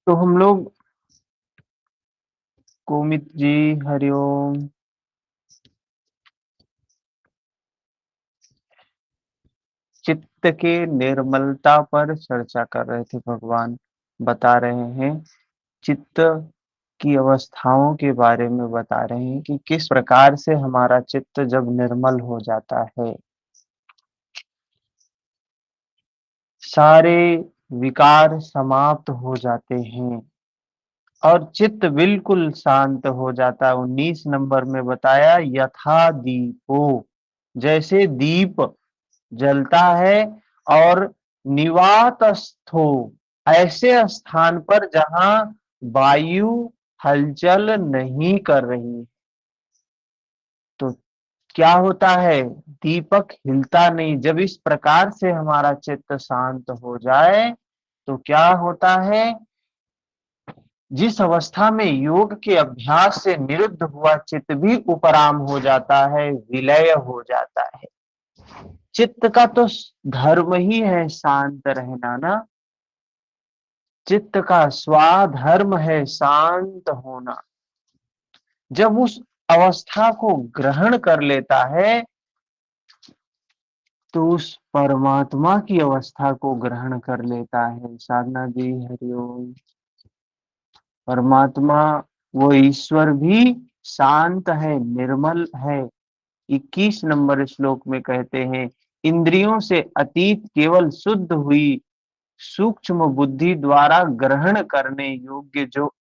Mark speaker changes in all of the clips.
Speaker 1: तो हम लोग कोमित जी, हरिओम। चित्त के निर्मलता पर चर्चा कर रहे थे। भगवान बता रहे हैं चित्त की अवस्थाओं के बारे में बता रहे हैं कि किस प्रकार से हमारा चित्त जब निर्मल हो जाता है, सारे विकार समाप्त हो जाते हैं और चित्त बिल्कुल शांत हो जाता है। 19 नंबर में बताया यथा दीपो, जैसे दीप जलता है और निवातस्थो, ऐसे स्थान पर जहां वायु हलचल नहीं कर रही, तो क्या होता है, दीपक हिलता नहीं। जब इस प्रकार से हमारा चित्त शांत हो जाए तो क्या होता है, जिस अवस्था में योग के अभ्यास से निरुद्ध हुआ चित्त भी उपराम हो जाता है, विलय हो जाता है। चित्त का तो धर्म ही है शांत रहना ना। चित्त का स्वाधर्म है शांत होना। जब उस अवस्था को ग्रहण कर लेता है तो उस परमात्मा की अवस्था को ग्रहण कर लेता है। साधना जी, हरिओम। परमात्मा, वो ईश्वर भी शांत है, निर्मल है। 21 नंबर श्लोक में कहते हैं, इंद्रियों से अतीत केवल शुद्ध हुई सूक्ष्म बुद्धि द्वारा ग्रहण करने योग्य जो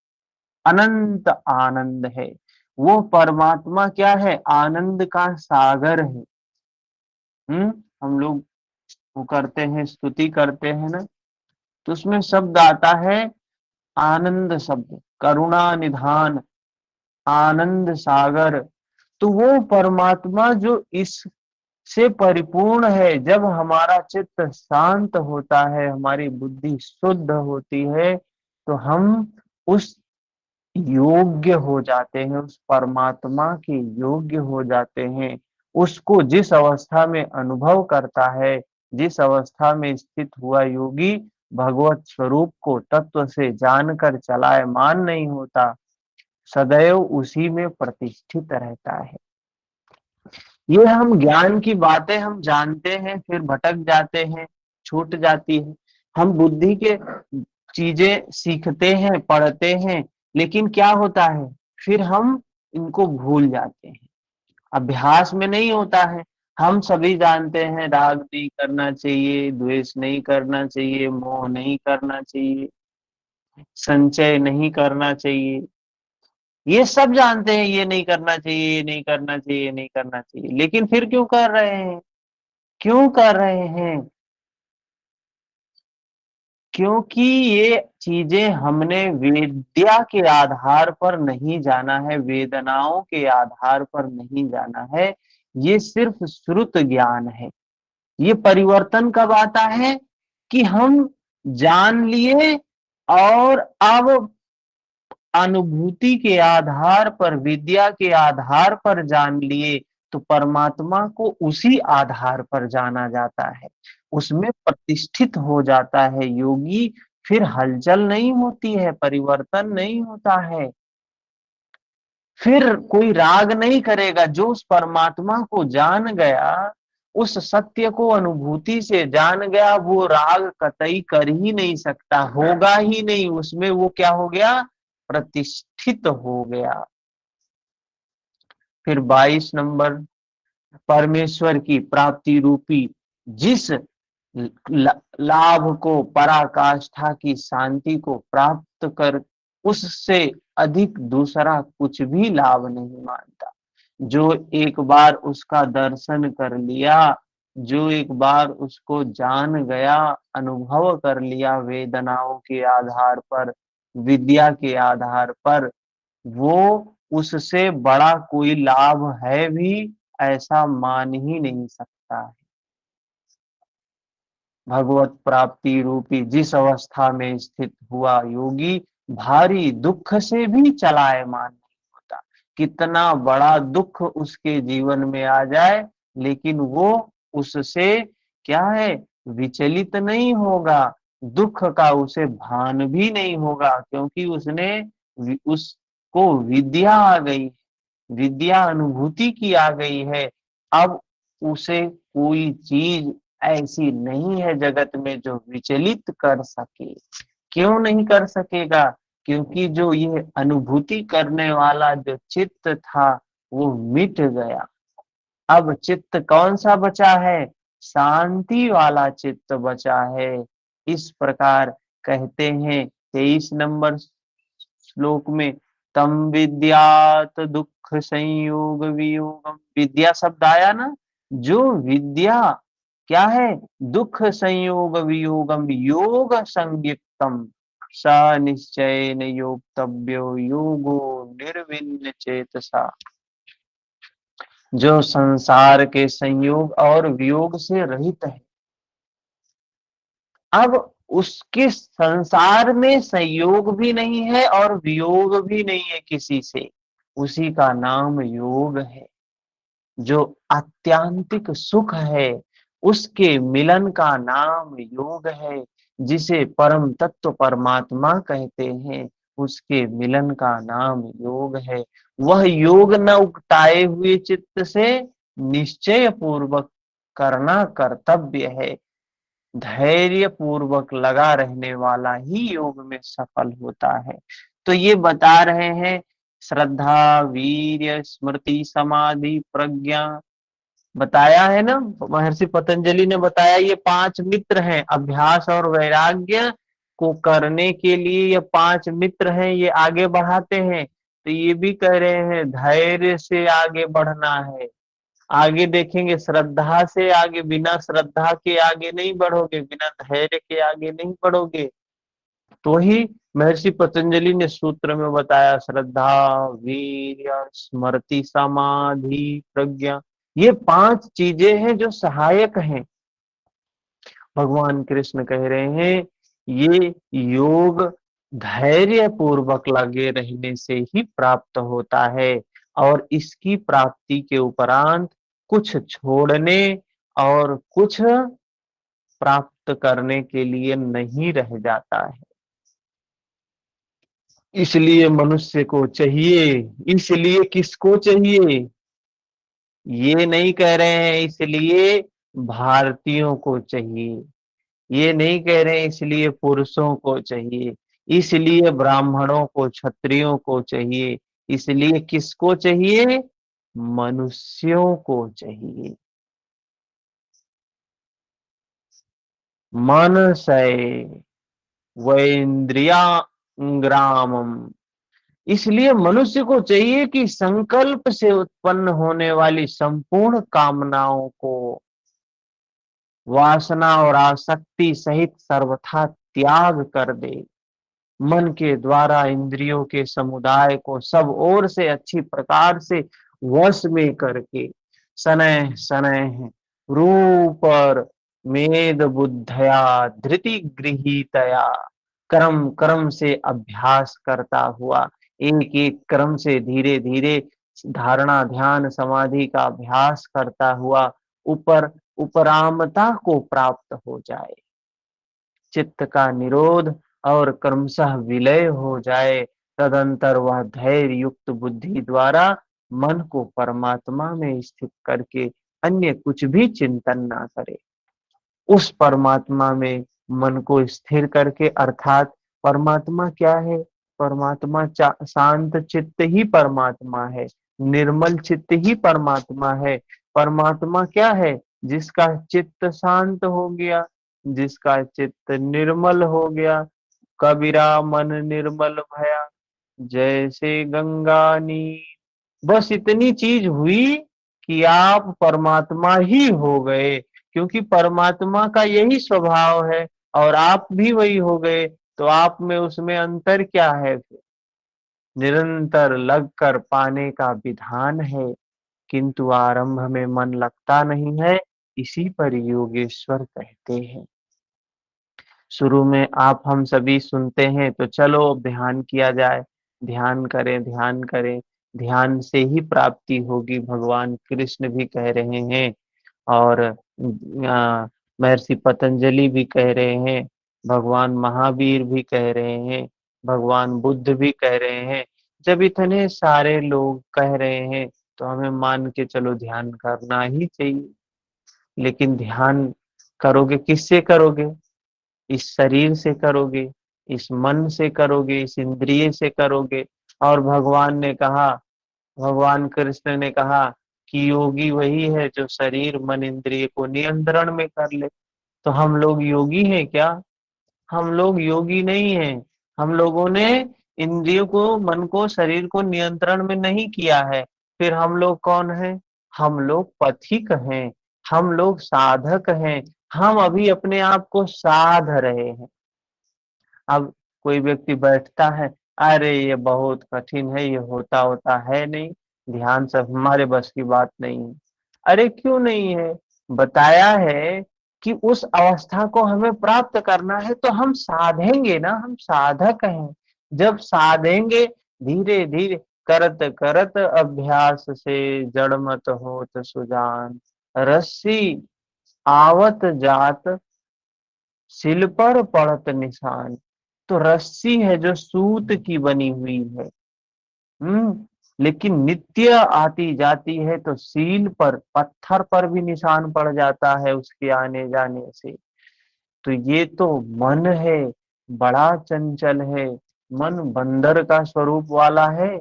Speaker 1: अनंत आनंद है, वो परमात्मा क्या है, आनंद का सागर है। हम लोग वो करते हैं, स्तुति करते हैं ना, तो उसमें शब्द आता है आनंद शब्द, करुणा निधान, आनंद सागर। तो वो परमात्मा जो इस से परिपूर्ण है, जब हमारा चित्त शांत होता है, हमारी बुद्धि शुद्ध होती है, तो हम उस योग्य हो जाते हैं, उस परमात्मा के योग्य हो जाते हैं। उसको जिस अवस्था में अनुभव करता है, जिस अवस्था में स्थित हुआ योगी भगवत स्वरूप को तत्व से जानकर चलायमान नहीं होता, सदैव उसी में प्रतिष्ठित रहता है। ये हम ज्ञान की बातें हम जानते हैं, फिर भटक जाते हैं, छूट जाती है। हम बुद्धि के चीजें सीखते हैं, पढ़ते हैं, लेकिन क्या होता है, फिर हम इनको भूल जाते हैं। अभ्यास में नहीं होता है। हम सभी जानते हैं राग नहीं करना चाहिए, द्वेष नहीं करना चाहिए, मोह नहीं करना चाहिए, संचय नहीं करना चाहिए, ये सब जानते हैं, ये नहीं करना चाहिए, ये नहीं करना चाहिए, ये नहीं करना चाहिए, लेकिन फिर क्यों कर रहे हैं, क्यों कर रहे हैं? क्योंकि ये चीजें हमने विद्या के आधार पर नहीं जाना है, वेदनाओं के आधार पर नहीं जाना है। ये सिर्फ श्रुत ज्ञान है। ये परिवर्तन कब आता है कि हम जान लिए और अब अनुभूति के आधार पर, विद्या के आधार पर जान लिए, तो परमात्मा को उसी आधार पर जाना जाता है, उसमें प्रतिष्ठित हो जाता है योगी। फिर हलचल नहीं होती है, परिवर्तन नहीं होता है, फिर कोई राग नहीं करेगा। जो उस परमात्मा को जान गया, उस सत्य को अनुभूति से जान गया, वो राग कतई कर ही नहीं सकता, होगा ही नहीं उसमें। वो क्या हो गया, प्रतिष्ठित हो गया। फिर 22 नंबर, परमेश्वर की प्राप्ति रूपी जिस लाभ को, पराकाष्ठा की शांति को प्राप्त कर, उससे अधिक दूसरा कुछ भी लाभ नहीं मानता। जो एक बार उसका दर्शन कर लिया, जो एक बार उसको जान गया, अनुभव कर लिया वेदनाओं के आधार पर, विद्या के आधार पर, वो उससे बड़ा कोई लाभ है भी ऐसा मान ही नहीं सकता है। भगवत प्राप्ति रूपी जिस अवस्था में स्थित हुआ योगी भारी दुख से भी चलायमान नहीं होता। कितना बड़ा दुख उसके जीवन में आ जाए, लेकिन वो उससे क्या है, विचलित नहीं होगा। दुख का उसे भान भी नहीं होगा, क्योंकि उसने उसको विद्या आ गई, विद्या अनुभूति की आ गई है। अब उसे कोई चीज ऐसी नहीं है जगत में जो विचलित कर सके। क्यों नहीं कर सकेगा? क्योंकि जो ये अनुभूति करने वाला जो चित्त था वो मिट गया। अब चित्त कौन सा बचा है? शांति वाला चित्त बचा है। इस प्रकार कहते हैं 23 नंबर श्लोक में, तम विद्यात दुख संयोग वियोगम। विद्या शब्द आया ना, जो विद्या क्या है? दुख संयोग वियोगम योग संयुक्तम स निश्चयन योक्तव्यो योगो निर्विण्ण चेतसा। जो संसार के संयोग और वियोग से रहित है। अब उसके संसार में संयोग भी नहीं है और वियोग भी नहीं है किसी से, उसी का नाम योग है। जो आत्यांतिक सुख है उसके मिलन का नाम योग है। जिसे परम तत्व परमात्मा कहते हैं उसके मिलन का नाम योग है। वह योग न उकताए हुए चित्त से निश्चय पूर्वक करना कर्तव्य है। धैर्य पूर्वक लगा रहने वाला ही योग में सफल होता है। तो ये बता रहे हैं श्रद्धा, वीर्य, स्मृति, समाधि, प्रज्ञा, बताया है ना। महर्षि पतंजलि ने बताया ये 5 मित्र हैं। अभ्यास और वैराग्य को करने के लिए ये 5 मित्र हैं, ये आगे बढ़ाते हैं। तो ये भी कह रहे हैं धैर्य से आगे बढ़ना है। आगे देखेंगे श्रद्धा से आगे, बिना श्रद्धा के आगे नहीं बढ़ोगे, बिना धैर्य के आगे नहीं बढ़ोगे। तो ही महर्षि पतंजलि ने सूत्र में बताया श्रद्धा, वीर्य, स्मृति, समाधि, प्रज्ञा, ये 5 चीजें हैं जो सहायक हैं। भगवान कृष्ण कह रहे हैं ये योग धैर्य पूर्वक लगे रहने से ही प्राप्त होता है, और इसकी प्राप्ति के उपरांत कुछ छोड़ने और कुछ प्राप्त करने के लिए नहीं रह जाता है। इसलिए मनुष्य को चाहिए, इसलिए किसको चाहिए? ये नहीं कह रहे हैं इसलिए भारतीयों को चाहिए, ये नहीं कह रहे हैं इसलिए पुरुषों को चाहिए, इसलिए ब्राह्मणों को, क्षत्रियों को चाहिए, इसलिए किसको चाहिए? मनुष्यों को चाहिए। मनसय वैन्द्रिया ग्रामम। इसलिए मनुष्य को चाहिए कि संकल्प से उत्पन्न होने वाली संपूर्ण कामनाओं को वासना और आसक्ति सहित सर्वथा त्याग कर दे। मन के द्वारा इंद्रियों के समुदाय को सब ओर से अच्छी प्रकार से वश में करके शनैः शनैः रूप और मेद बुद्धया धृति गृहीतया क्रम क्रम से अभ्यास करता हुआ, एक एक क्रम से धीरे धीरे धारणा, ध्यान, समाधि का अभ्यास करता हुआ ऊपर उपरामता को प्राप्त हो जाए, चित्त का निरोध और क्रमशः विलय हो जाए। तदंतर वह धैर्य युक्त बुद्धि द्वारा मन को परमात्मा में स्थित करके अन्य कुछ भी चिंतन ना करे। उस परमात्मा में मन को स्थिर करके, अर्थात परमात्मा क्या है? परमात्मा शांत चित्त ही परमात्मा है, निर्मल चित्त ही परमात्मा है। परमात्मा क्या है? जिसका चित्त शांत हो गया, जिसका चित्त निर्मल हो गया। कबीरा मन निर्मल भया जैसे गंगा नीर। बस इतनी चीज हुई कि आप परमात्मा ही हो गए, क्योंकि परमात्मा का यही स्वभाव है और आप भी वही हो गए। तो आप में उसमें अंतर क्या है फिर? निरंतर लगकर पाने का विधान है, किंतु आरंभ में मन लगता नहीं है। इसी पर योगेश्वर कहते हैं। शुरू में आप हम सभी सुनते हैं तो चलो अब ध्यान किया जाए, ध्यान करें, ध्यान करें, ध्यान से ही प्राप्ति होगी, भगवान कृष्ण भी कह रहे हैं और महर्षि पतंजलि भी कह रहे हैं। भगवान महावीर भी कह रहे हैं, भगवान बुद्ध भी कह रहे हैं। जब इतने सारे लोग कह रहे हैं तो हमें मान के चलो ध्यान करना ही चाहिए। लेकिन ध्यान करोगे किससे करोगे? इस शरीर से करोगे, इस मन से करोगे, इस इंद्रिय से करोगे। और भगवान ने कहा, भगवान कृष्ण ने कहा कि योगी वही है जो शरीर मन इंद्रिय को नियंत्रण में कर ले। तो हम लोग योगी हैं क्या? हम लोग योगी नहीं हैं। हम लोगों ने इंद्रियों को, मन को, शरीर को नियंत्रण में नहीं किया है। फिर हम लोग कौन हैं? हम लोग पथिक हैं, हम लोग साधक हैं। हम अभी अपने आप को साध रहे हैं। अब कोई व्यक्ति बैठता है, अरे ये बहुत कठिन है, ये होता होता है नहीं, ध्यान सब हमारे बस की बात नहीं है। अरे क्यों नहीं है? बताया है कि उस अवस्था को हमें प्राप्त करना है तो हम साधेंगे ना, हम साधक हैं। जब साधेंगे, धीरे धीरे करत करत अभ्यास से जड़ मत होत सुजान, रस्सी आवत जात सिल पर पड़त निशान। तो रस्सी है जो सूत की बनी हुई है, लेकिन नित्य आती जाती है तो सील पर, पत्थर पर भी निशान पड़ जाता है उसके आने जाने से। तो ये तो मन है, बड़ा चंचल है। मन बंदर का स्वरूप वाला है।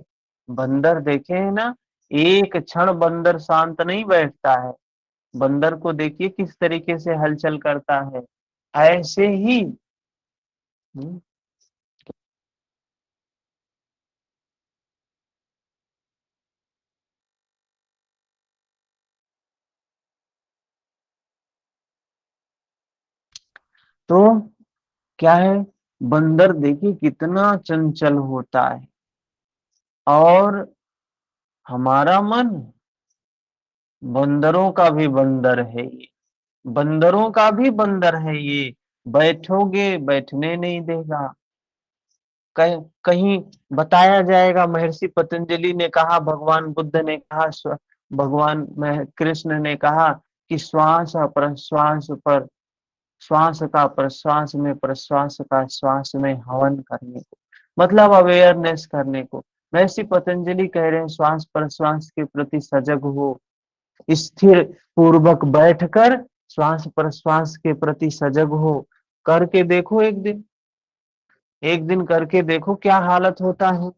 Speaker 1: बंदर देखे है ना, एक क्षण बंदर शांत नहीं बैठता है। बंदर को देखिए किस तरीके से हलचल करता है। ऐसे ही हम्म, तो क्या है, बंदर देखिए कितना चंचल होता है। और हमारा मन बंदरों का भी बंदर है ये, बंदरों का भी बंदर है ये। बैठोगे बैठने नहीं देगा। कहीं बताया जाएगा, महर्षि पतंजलि ने कहा, भगवान बुद्ध ने कहा, भगवान कृष्ण ने कहा कि श्वास और प्रश्वास पर, श्वास का प्रश्वास में, प्रश्वास का श्वास में हवन करने को, मतलब अवेयरनेस करने को। महर्षि पतंजलि कह रहे हैं श्वास प्रश्वास के प्रति सजग हो, स्थिर पूर्वक बैठकर श्वास प्रश्वास के प्रति सजग हो। करके देखो एक दिन, एक दिन करके देखो क्या हालत होता है।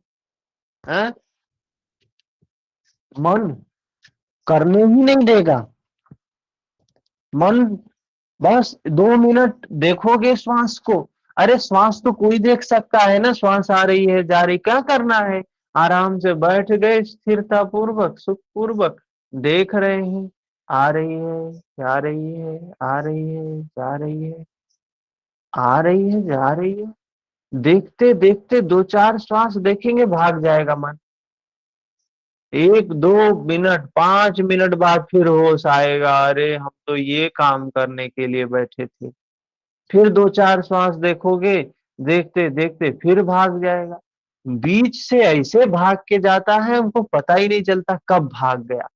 Speaker 1: हैं? मन करने ही नहीं देगा। मन बस 2 मिनट देखोगे श्वास को। अरे श्वास तो कोई देख सकता है ना, श्वास आ रही है जा रही, क्या करना है? आराम से बैठ गए, स्थिरता पूर्वक सुख पूर्वक देख रहे हैं। आ रही है, जा रही है, आ रही है, जा रही है, आ रही है, जा रही है। देखते देखते 2-4 श्वास देखेंगे, भाग जाएगा मन। 1-2 मिनट, 5 मिनट बाद फिर होश आएगा, अरे हम तो ये काम करने के लिए बैठे थे। फिर 2-4 श्वास देखोगे, देखते देखते फिर भाग जाएगा। बीच से ऐसे भाग के जाता है, हमको पता ही नहीं चलता कब भाग गया।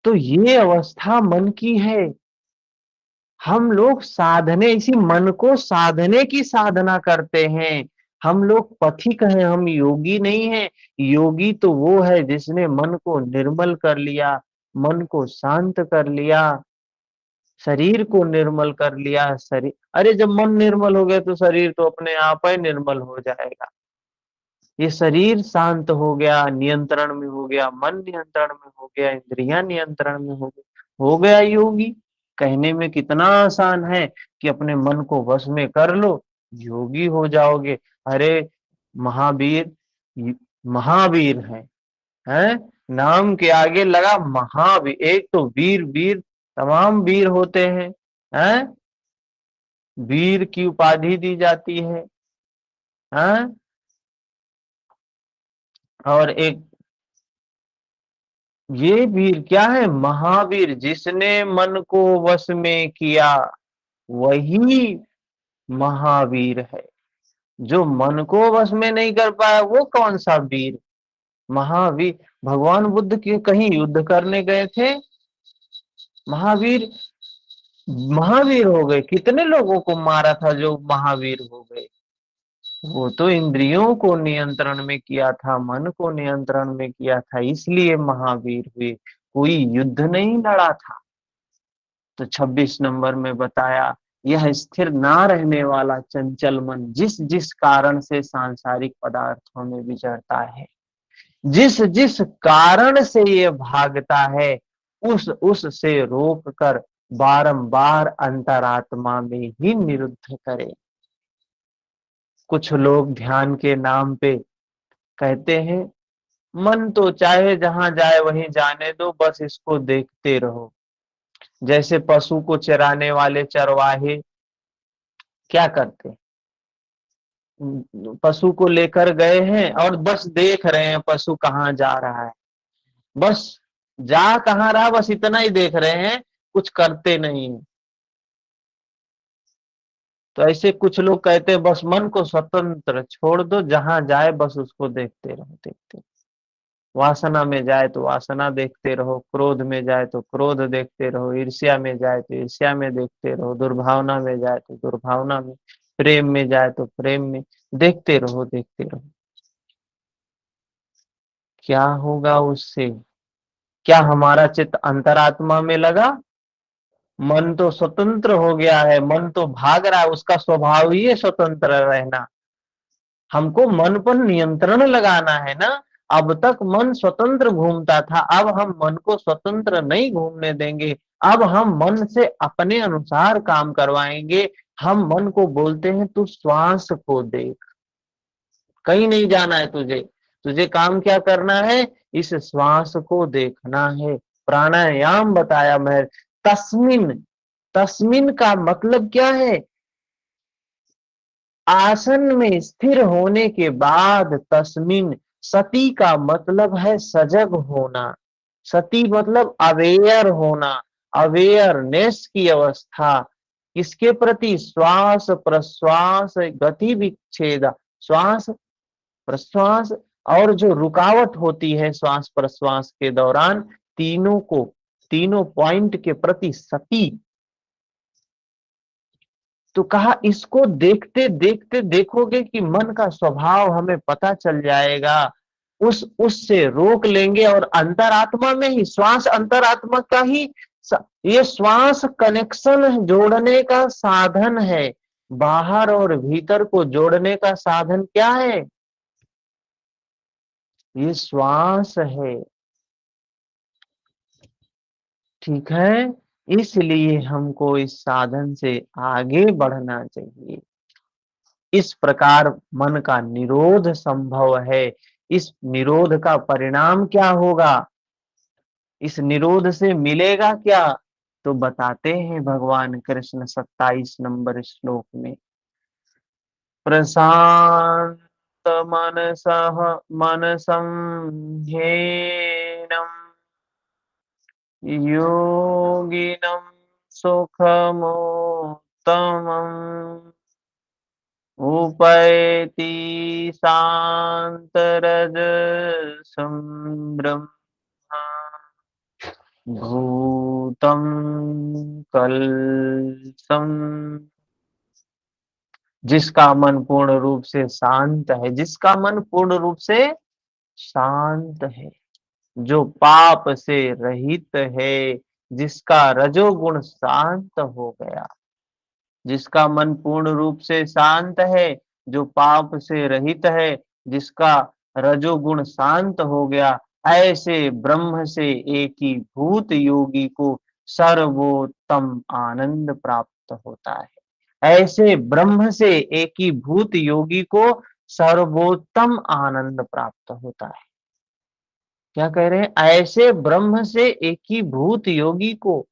Speaker 1: तो ये अवस्था मन की है। हम लोग साधने, इसी मन को साधने की साधना करते हैं। हम लोग पथिक हैं, हम योगी नहीं हैं। योगी तो वो है जिसने मन को निर्मल कर लिया, मन को शांत कर लिया, शरीर को निर्मल कर लिया। शरीर, अरे जब मन निर्मल हो गया तो शरीर तो अपने आप ही निर्मल हो जाएगा। ये शरीर शांत हो गया, नियंत्रण में हो गया, मन नियंत्रण में हो गया, इंद्रियां नियंत्रण में हो गया योगी। कहने में कितना आसान है कि अपने मन को वश में कर लो, योगी हो जाओगे। अरे महावीर, महावीर हैं, नाम के आगे लगा महावीर। एक तो वीर, वीर तमाम वीर होते हैं, वीर की उपाधि दी जाती है। और एक ये वीर क्या है? महावीर, जिसने मन को वश में किया वही महावीर है। जो मन को वश में नहीं कर पाया वो कौन सा वीर? महावीर। भगवान बुद्ध के कहीं युद्ध करने गए थे, महावीर महावीर हो गए। कितने लोगों को मारा था जो महावीर हो गए? वो तो इंद्रियों को नियंत्रण में किया था, मन को नियंत्रण में किया था, इसलिए महावीर हुए। कोई युद्ध नहीं लड़ा था। तो 26 नंबर में बताया, यह स्थिर ना रहने वाला चंचल मन जिस जिस कारण से सांसारिक पदार्थों में विचरता है, जिस जिस कारण से ये भागता है, उस से रोक कर बारंबार अंतरात्मा में ही निरुद्ध करे। कुछ लोग ध्यान के नाम पे कहते हैं, मन तो चाहे जहां जाए वहीं जाने दो, बस इसको देखते रहो। जैसे पशु को चराने वाले चरवाहे क्या करते हैं, पशु को लेकर गए हैं और बस देख रहे हैं पशु कहाँ जा रहा है, बस जा कहाँ रहा, बस इतना ही देख रहे हैं, कुछ करते नहीं है। तो ऐसे कुछ लोग कहते हैं, बस मन को स्वतंत्र छोड़ दो, जहां जाए बस उसको देखते रहो, देखते रहो। वासना में जाए तो वासना देखते रहो, क्रोध में जाए तो क्रोध देखते रहो, ईर्ष्या में जाए तो ईर्ष्या में देखते रहो, दुर्भावना में जाए तो दुर्भावना में, प्रेम में जाए तो प्रेम में, देखते रहो, देखते रहो। क्या होगा उससे? क्या हमारा चित्त अंतरात्मा में लगा? मन तो स्वतंत्र हो गया है, मन तो भाग रहा है, उसका स्वभाव ही है स्वतंत्र रहना। हमको मन पर नियंत्रण लगाना है ना। अब तक मन स्वतंत्र घूमता था, अब हम मन को स्वतंत्र नहीं घूमने देंगे। अब हम मन से अपने अनुसार काम करवाएंगे। हम मन को बोलते हैं, तू श्वास को देख, कहीं नहीं जाना है तुझे, तुझे काम क्या करना है, इस श्वास को देखना है। प्राणायाम बताया मैं। तस्मिन, तस्मिन का मतलब क्या है? आसन में स्थिर होने के बाद तस्मिन, सती का मतलब है सजग होना। सती मतलब अवेयर होना, अवेयरनेस की अवस्था। किसके प्रति? श्वास प्रश्वास गति विच्छेद, श्वास प्रश्वास और जो रुकावट होती है श्वास प्रश्वास के दौरान, तीनों को, तीनों पॉइंट के प्रति सती। तो कहा, इसको देखते देखते देखोगे कि मन का स्वभाव हमें पता चल जाएगा, उससे रोक लेंगे। और अंतरात्मा में ही, श्वास अंतरात्मा का ही, ये श्वास कनेक्शन जोड़ने का साधन है। बाहर और भीतर को जोड़ने का साधन क्या है? ये श्वास है। ठीक है, इसलिए हमको इस साधन से आगे बढ़ना चाहिए। इस प्रकार मन का निरोध संभव है। इस निरोध का परिणाम क्या होगा? इस निरोध से मिलेगा क्या? तो बताते हैं भगवान कृष्ण 27 नंबर श्लोक में, प्रशांत मनसः मनसं ह्येनं योगिनं सुखमोत्तमम् उपैति शान्तरजसं ब्रह्मा भूतं कलसम। जिसका मन पूर्ण रूप से शांत है, जिसका मन पूर्ण रूप से शांत है, जो पाप से रहित है, जिसका रजोगुण शांत हो गया, जिसका मन पूर्ण रूप से शांत है, जो पाप से रहित है, जिसका रजोगुण शांत हो गया, ऐसे ब्रह्म से एक ही भूत योगी को सर्वोत्तम आनंद प्राप्त होता है। ऐसे ब्रह्म से एक ही भूत योगी को सर्वोत्तम आनंद प्राप्त होता है। क्या कह रहे हैं? ऐसे ब्रह्म से एक ही भूत योगी को।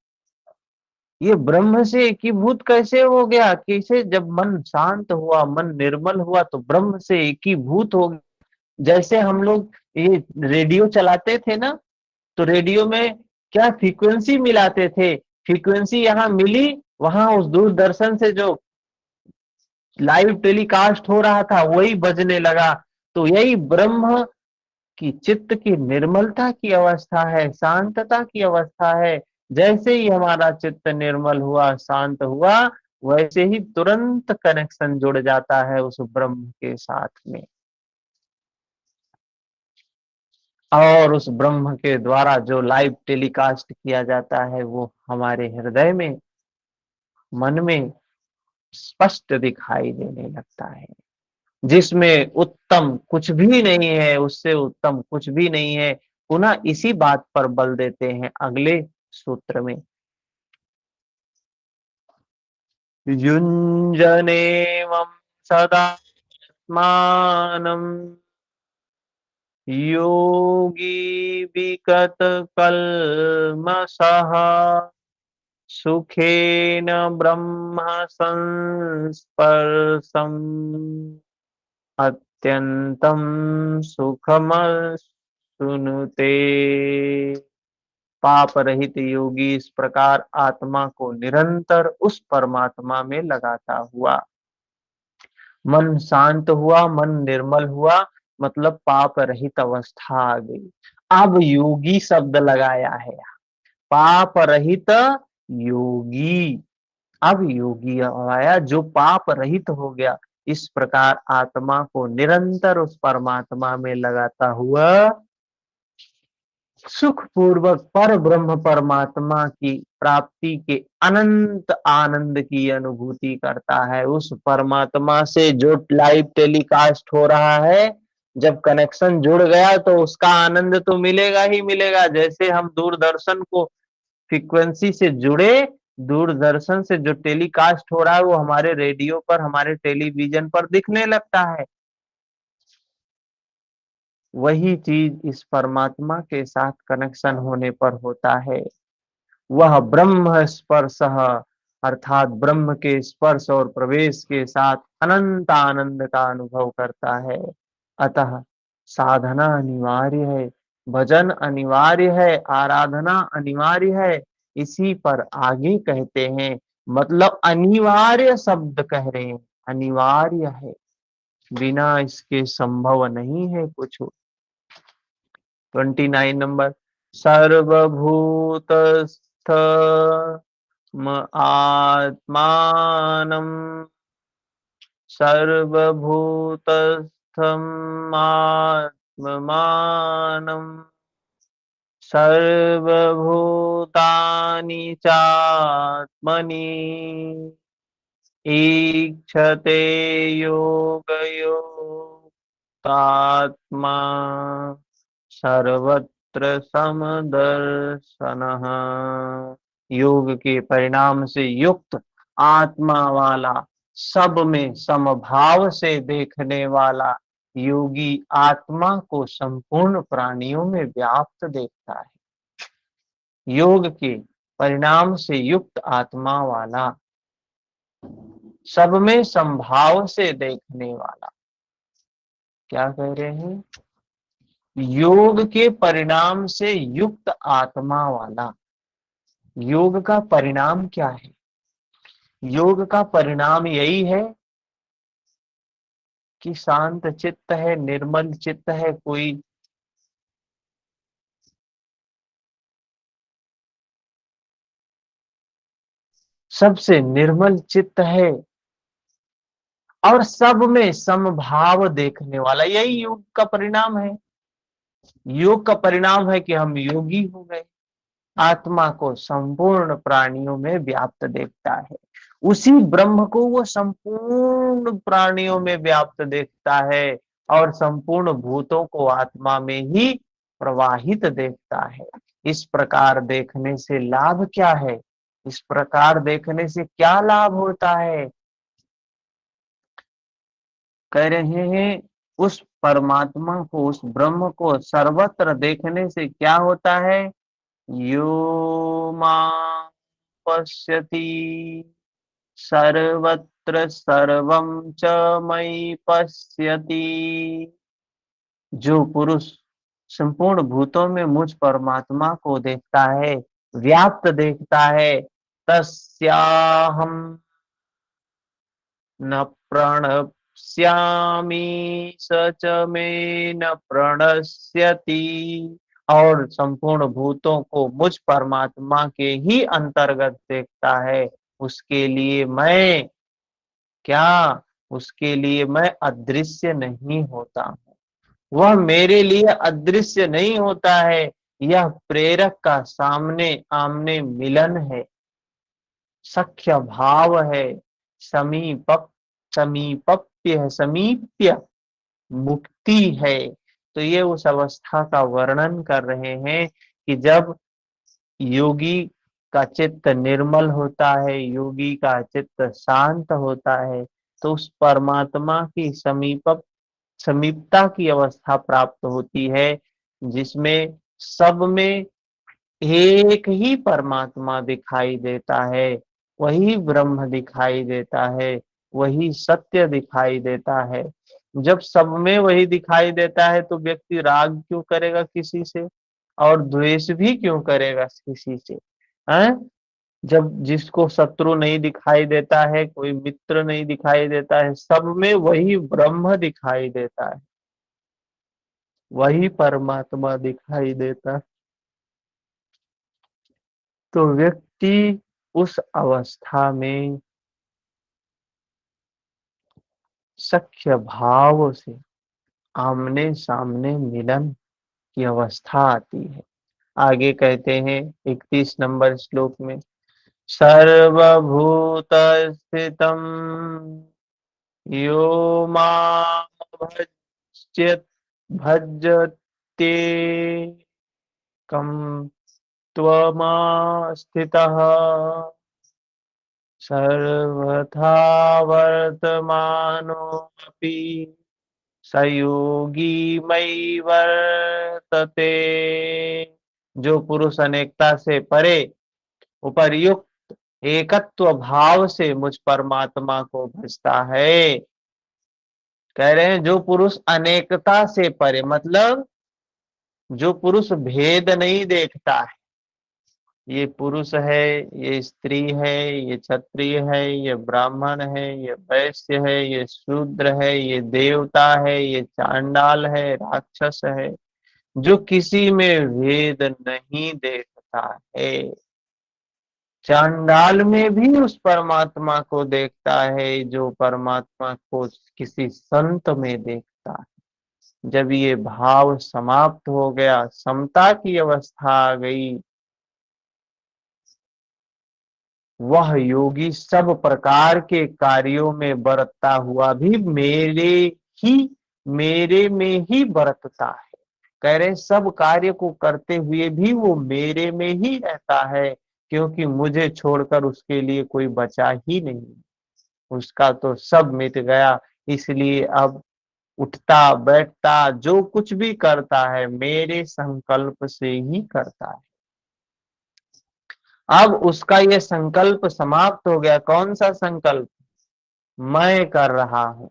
Speaker 1: ये ब्रह्म से एकीभूत कैसे हो गया? कैसे? जब मन शांत हुआ, मन निर्मल हुआ, तो ब्रह्म से एकीभूत हो गया। जैसे हम लोग ये रेडियो चलाते थे ना, तो रेडियो में क्या फ्रीक्वेंसी मिलाते थे, फ्रीक्वेंसी यहाँ मिली, वहां उस दूरदर्शन से जो लाइव टेलीकास्ट हो रहा था वही बजने लगा। तो यही ब्रह्म की चित्त की निर्मलता की अवस्था है, शांतता की अवस्था है। जैसे ही हमारा चित्त निर्मल हुआ, शांत हुआ, वैसे ही तुरंत कनेक्शन जुड़ जाता है उस ब्रह्म के साथ में, और उस ब्रह्म के द्वारा जो लाइव टेलीकास्ट किया जाता है वो हमारे हृदय में, मन में स्पष्ट दिखाई देने लगता है, जिसमें उत्तम कुछ भी नहीं है, उससे उत्तम कुछ भी नहीं है। पुनः इसी बात पर बल देते हैं अगले सूत्र में, युञ्जनेवं सदात्मानं योगी विगतकल्मषः सुखेन ब्रह्म संस्पर्शम् अत्यंतं सुखमश्नुते। पाप रहित योगी इस प्रकार आत्मा को निरंतर उस परमात्मा में लगाता हुआ, मन शांत हुआ, मन निर्मल हुआ, मतलब पाप रहित अवस्था आ गई। अब योगी शब्द लगाया है, पाप रहित योगी। अब योगी आया जो पाप रहित हो गया। इस प्रकार आत्मा को निरंतर उस परमात्मा में लगाता हुआ सुख पूर्वक पर ब्रह्म परमात्मा की प्राप्ति के अनंत आनंद की अनुभूति करता है। उस परमात्मा से जो लाइव टेलीकास्ट हो रहा है, जब कनेक्शन जुड़ गया तो उसका आनंद तो मिलेगा ही मिलेगा। जैसे हम दूरदर्शन को फ्रीक्वेंसी से जुड़े, दूरदर्शन से जो टेलीकास्ट हो रहा है वो हमारे रेडियो पर, हमारे टेलीविजन पर दिखने लगता है। वही चीज इस परमात्मा के साथ कनेक्शन होने पर होता है। वह ब्रह्म स्पर्श, अर्थात ब्रह्म के स्पर्श और प्रवेश के साथ अनंत आनंद का अनुभव करता है। अतः साधना अनिवार्य है, भजन अनिवार्य है, आराधना अनिवार्य है। इसी पर आगे कहते हैं, मतलब अनिवार्य शब्द कह रहे हैं, अनिवार्य है, बिना इसके संभव नहीं है कुछ। 29 नंबर, सर्वभूतस्थ आत्मानं सर्वभूतस्थमात्मानं सर्वभूतानि चात्मनि ईक्षते योगयुक्तात्मा सर्वत्र समदर्शनः। योग के परिणाम से युक्त आत्मा वाला, सब में समभाव से देखने वाला योगी आत्मा को संपूर्ण प्राणियों में व्याप्त देखता है। योग के परिणाम से युक्त आत्मा वाला, सब में संभाव से देखने वाला, क्या कह रहे हैं, योग के परिणाम से युक्त आत्मा वाला। योग का परिणाम क्या है? योग का परिणाम यही है कि शांत चित्त है, निर्मल चित्त है, कोई सबसे निर्मल चित्त है और सब में समभाव देखने वाला, यही योग का परिणाम है। योग का परिणाम है कि हम योगी हो गए, आत्मा को संपूर्ण प्राणियों में व्याप्त देखता है। उसी ब्रह्म को वो संपूर्ण प्राणियों में व्याप्त देखता है और संपूर्ण भूतों को आत्मा में ही प्रवाहित देखता है। इस प्रकार देखने से लाभ क्या है? इस प्रकार देखने से क्या लाभ होता है? कह रहे हैं, उस परमात्मा को, उस ब्रह्म को सर्वत्र देखने से क्या होता है? यो मां पश्यति सर्वत्र सर्वं च मयि पश्यति। जो पुरुष संपूर्ण भूतों में मुझ परमात्मा को देखता है, व्याप्त देखता है, तस्याहं न प्रणश्यामि स च मे न प्रणश्यति। और संपूर्ण भूतों को मुझ परमात्मा के ही अंतर्गत देखता है, उसके लिए मैं क्या, उसके लिए मैं अदृश्य नहीं होता हूँ। वह मेरे लिए अदृश्य नहीं होता है। यह प्रेरक का सामने आमने मिलन है, सख्य भाव है, समीप समीपप्य है, समीप्य मुक्ति है। तो ये उस अवस्था का वर्णन कर रहे हैं कि जब योगी का चित्त निर्मल होता है, योगी का चित्त शांत होता है, तो उस परमात्मा की समीपता की अवस्था प्राप्त होती है, जिसमें सब में एक ही परमात्मा दिखाई देता है, वही ब्रह्म दिखाई देता है, वही सत्य दिखाई देता है। जब सब में वही दिखाई देता है तो व्यक्ति राग क्यों करेगा किसी से, और द्वेष भी क्यों करेगा किसी से? हैं? जब जिसको शत्रु नहीं दिखाई देता है, कोई मित्र नहीं दिखाई देता है, सब में वही ब्रह्म दिखाई देता है, वही परमात्मा दिखाई देता है, तो व्यक्ति उस अवस्था में सख्य भाव से आमने सामने मिलन की अवस्था आती है। आगे कहते हैं 31 नंबर श्लोक में, सर्वभूत स्थितम यो माम भज्यत भज्यते कम त्वमास्थितः सर्वथा वर्तमानोऽपि स योगी मयि वर्तते। जो पुरुष अनेकता से परे उपर्युक्त एकत्व भाव से मुझ परमात्मा को भजता है, कह रहे हैं जो पुरुष अनेकता से परे, मतलब जो पुरुष भेद नहीं देखता है, ये पुरुष है, ये स्त्री है, ये क्षत्रिय है, ये ब्राह्मण है, ये वैश्य है, ये शूद्र है, ये देवता है, ये चांडाल है, राक्षस है, जो किसी में भेद नहीं देखता है, चांडाल में भी उस परमात्मा को देखता है जो परमात्मा को किसी संत में देखता है। जब ये भाव समाप्त हो गया, समता की अवस्था आ गई, वह योगी सब प्रकार के कार्यों में बरतता हुआ भी ही मेरे में ही बरतता है। कह रहे सब कार्य को करते हुए भी वो मेरे में ही रहता है, क्योंकि मुझे छोड़कर उसके लिए कोई बचा ही नहीं, उसका तो सब मिट गया। इसलिए अब उठता बैठता जो कुछ भी करता है मेरे संकल्प से ही करता है। अब उसका ये संकल्प समाप्त हो गया। कौन सा संकल्प? मैं कर रहा हूं,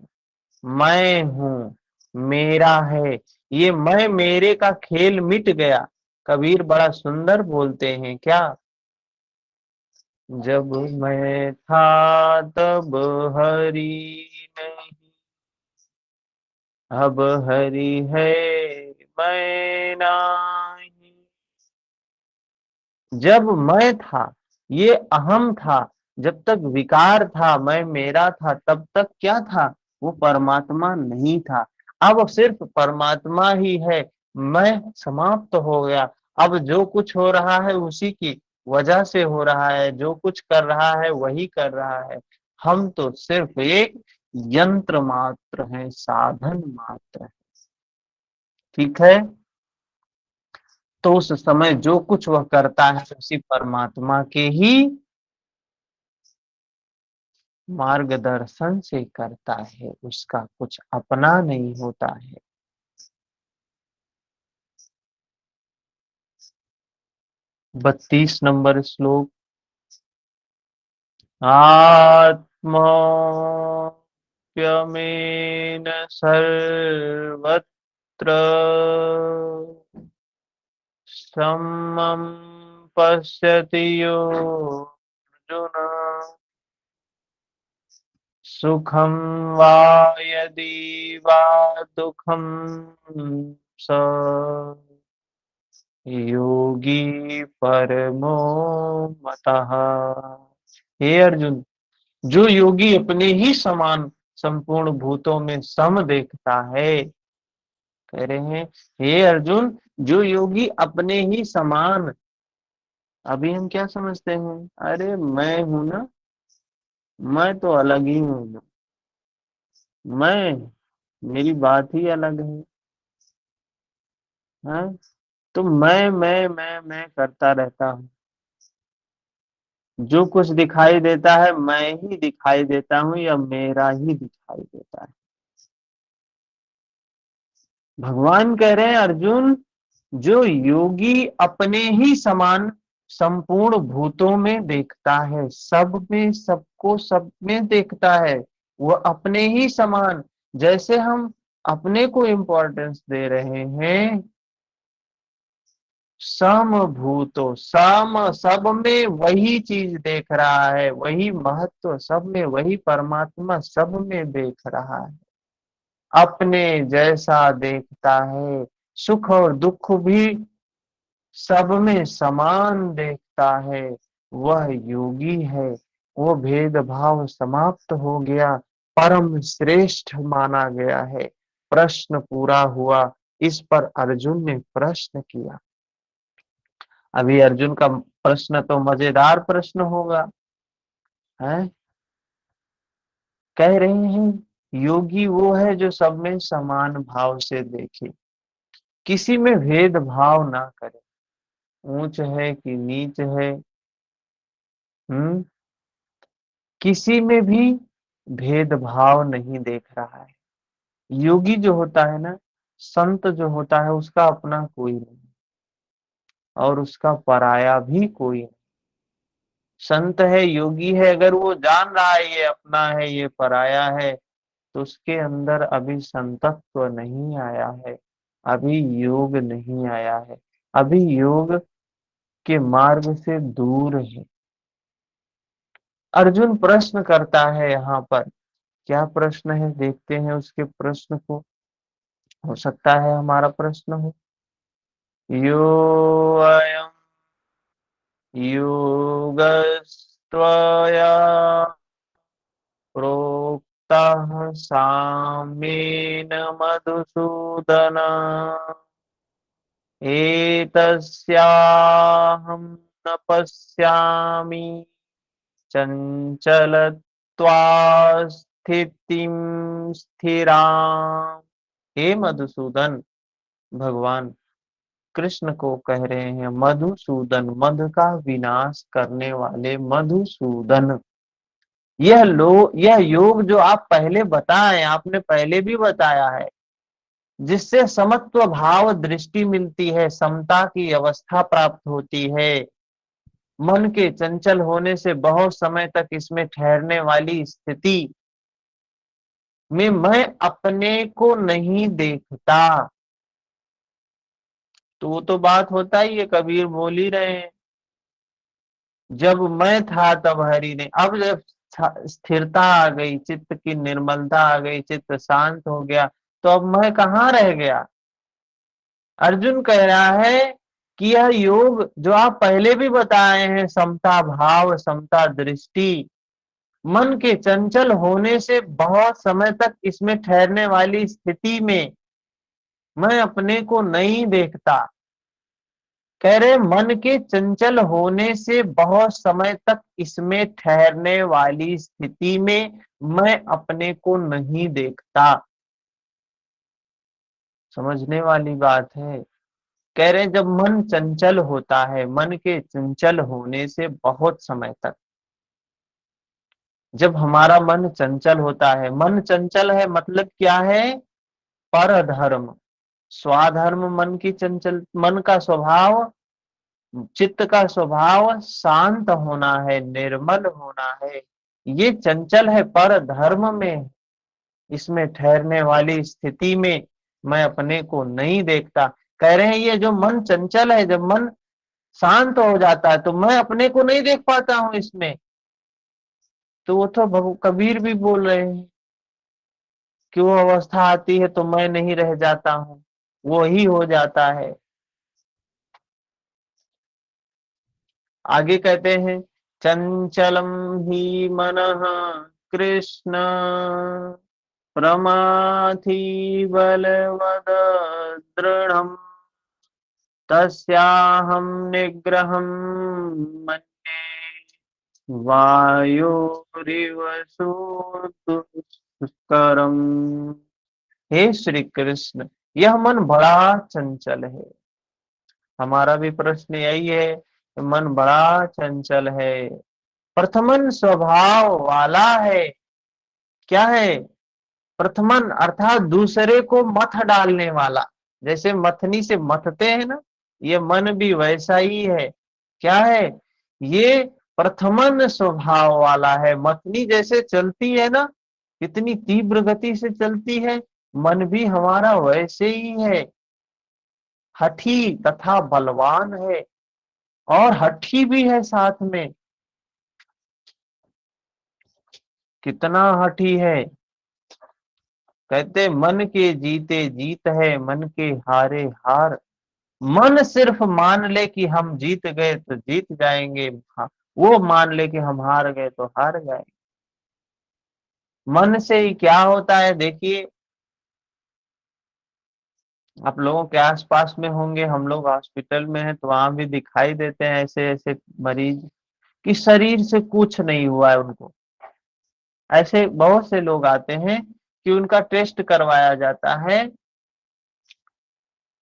Speaker 1: मैं हूं, मेरा है, ये मैं मेरे का खेल मिट गया। कबीर बड़ा सुंदर बोलते हैं क्या, जब मैं था तब हरि नहीं, अब हरि है मैं नहीं। जब मैं था, ये अहम था, जब तक विकार था, मैं मेरा था, तब तक क्या था, वो परमात्मा नहीं था। अब सिर्फ परमात्मा ही है, मैं समाप्त हो गया। अब जो कुछ हो रहा है उसी की वजह से हो रहा है, जो कुछ कर रहा है वही कर रहा है। हम तो सिर्फ एक यंत्र मात्र है, साधन मात्र है। ठीक है, तो उस समय जो कुछ वह करता है उसी परमात्मा के ही मार्गदर्शन से करता है, उसका कुछ अपना नहीं होता है। 32 नंबर श्लोक, आत्मोप्यमेन सर्वत्र समं पश्यति योऽर्जुन, सुखं वा यदि वा दुःखं स योगी परमो मतः। हे अर्जुन, जो योगी अपने ही समान संपूर्ण भूतों में सम देखता है, कह रहे हैं हे अर्जुन, जो योगी अपने ही समान, अभी हम क्या समझते हैं, अरे मैं हूं ना, मैं तो अलग ही हूं ना, मैं, मेरी बात ही अलग है। तो मैं करता रहता हूँ, जो कुछ दिखाई देता है मैं ही दिखाई देता हूँ या मेरा ही दिखाई देता है। भगवान कह रहे हैं अर्जुन, जो योगी अपने ही समान संपूर्ण भूतों में देखता है, सब में सबको सब में देखता है, वह अपने ही समान, जैसे हम अपने को इम्पोर्टेंस दे रहे हैं, सम भूतो सम, सब में वही चीज देख रहा है, वही महत्व सब में, वही परमात्मा सब में देख रहा है, अपने जैसा देखता है, सुख और दुख भी सब में समान देखता है, वह योगी है। वो भेदभाव समाप्त हो गया, परम श्रेष्ठ माना गया है। प्रश्न पूरा हुआ। इस पर अर्जुन ने प्रश्न किया। अभी अर्जुन का प्रश्न तो मजेदार प्रश्न होगा, है? कह रहे हैं योगी वो है जो सब में समान भाव से देखे, किसी में भेदभाव ना करे, ऊंच है कि नीच है, हम्म, किसी में भी भेदभाव नहीं देख रहा है। योगी जो होता है ना, संत जो होता है, उसका अपना कोई नहीं और उसका पराया भी कोई नहीं। संत है, योगी है, अगर वो जान रहा है ये अपना है ये पराया है, तो उसके अंदर अभी संतत्व नहीं आया है, अभी योग नहीं आया है, अभी योग के मार्ग से दूर है। अर्जुन प्रश्न करता है यहाँ पर, क्या प्रश्न है देखते हैं उसके प्रश्न को, हो सकता है हमारा प्रश्न हो। यो अयम योगस्त्वया प्रोक्तः साम्येन मधुसूदन, एतस्याहं न पश्यामि चंचलत्वा स्थितिं स्थिराम्। हे मधुसूदन, भगवान कृष्ण को कह रहे हैं मधुसूदन, मधु का विनाश करने वाले मधुसूदन, यह योग जो आप पहले बताए, आपने पहले भी बताया है, जिससे समत्व भाव दृष्टि मिलती है, समता की अवस्था प्राप्त होती है, मन के चंचल होने से बहुत समय तक इसमें ठहरने वाली स्थिति में मैं अपने को नहीं देखता। तो वो तो बात होता ही है, कबीर बोल ही रहे हैं, जब मैं था तब हरि ने, अब जब स्थिरता आ गई, चित्त की निर्मलता आ गई, चित्त शांत हो गया, तो अब मैं कहाँ रह गया। अर्जुन कह रहा है कि यह योग जो आप पहले भी बताए हैं, समता भाव समता दृष्टि, मन के चंचल होने से बहुत समय तक इसमें ठहरने वाली स्थिति में मैं अपने को नहीं देखता। कह रहे मन के चंचल होने से बहुत समय तक इसमें ठहरने वाली स्थिति में मैं अपने को नहीं देखता। समझने वाली बात है। कह रहे जब मन चंचल होता है, मन के चंचल होने से बहुत समय तक, जब हमारा मन चंचल होता है, मन चंचल है मतलब क्या है, परधर्म स्वाधर्म, मन की चंचल, मन का स्वभाव, चित्त का स्वभाव शांत होना है, निर्मल होना है, ये चंचल है, पर धर्म में, इसमें ठहरने वाली स्थिति में मैं अपने को नहीं देखता। कह रहे हैं ये जो मन चंचल है, जब मन शांत हो जाता है तो मैं अपने को नहीं देख पाता हूं इसमें। तो वो तो कबीर भी बोल रहे हैं कि वो अवस्था आती है तो मैं नहीं रह जाता हूं, वो ही हो जाता है। आगे कहते हैं चंचलम ही मनः कृष्ण प्रमाथि बलवद दृढ़म् तस्याहं निग्रहं मन्ये वायुरिव सुदुष्करम्। हे श्री कृष्ण, यह मन बड़ा चंचल है। हमारा भी प्रश्न यही है, मन बड़ा चंचल है, प्रथमन स्वभाव वाला है। क्या है? प्रथमन अर्थात दूसरे को मथ डालने वाला। जैसे मथनी से मथते हैं ना, ये मन भी वैसा ही है। क्या है? ये प्रथमन स्वभाव वाला है। मथनी जैसे चलती है ना, कितनी तीव्र गति से चलती है, मन भी हमारा वैसे ही है, हठी तथा बलवान है, और हठी भी है साथ में। कितना हठी है? कहते मन के जीते जीत है, मन के हारे हार। मन सिर्फ मान ले कि हम जीत गए तो जीत जाएंगे, वो मान ले कि हम हार गए तो हार जाएंगे। मन से ही क्या होता है? देखिए, आप लोगों के आसपास में होंगे, हम लोग हॉस्पिटल में हैं तो वहां भी दिखाई देते हैं ऐसे ऐसे मरीज कि शरीर से कुछ नहीं हुआ है उनको। ऐसे बहुत से लोग आते हैं कि उनका टेस्ट करवाया जाता है,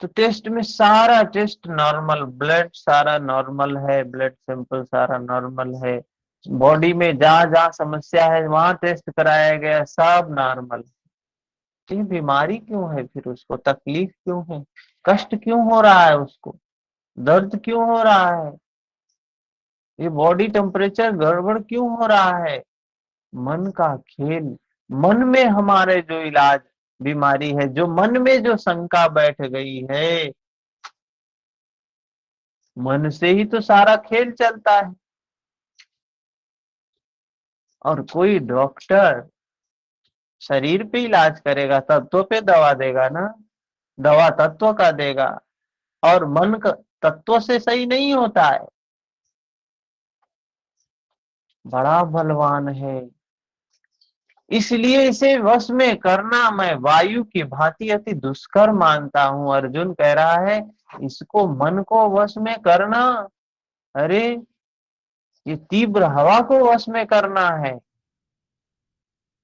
Speaker 1: तो टेस्ट में सारा टेस्ट नॉर्मल, ब्लड सारा नॉर्मल है, ब्लड सैंपल सारा नॉर्मल है, बॉडी में जहां जहां समस्या है वहां टेस्ट कराया गया, सब नॉर्मल। ये बीमारी क्यों है? फिर उसको तकलीफ क्यों है? कष्ट क्यों हो रहा है? उसको दर्द क्यों हो रहा है? ये बॉडी टेम्परेचर गड़बड़ क्यों हो रहा है? मन का खेल। मन में हमारे जो इलाज बीमारी है, जो मन में जो शंका बैठ गई है, मन से ही तो सारा खेल चलता है। और कोई डॉक्टर शरीर पे इलाज करेगा, तत्व पे दवा देगा ना, दवा तत्व का देगा, और मन का तत्व से सही नहीं होता है। बड़ा बलवान है, इसलिए इसे वश में करना मैं वायु की भांति अति दुष्कर मानता हूं। अर्जुन कह रहा है इसको, मन को वश में करना, अरे ये तीव्र हवा को वश में करना है।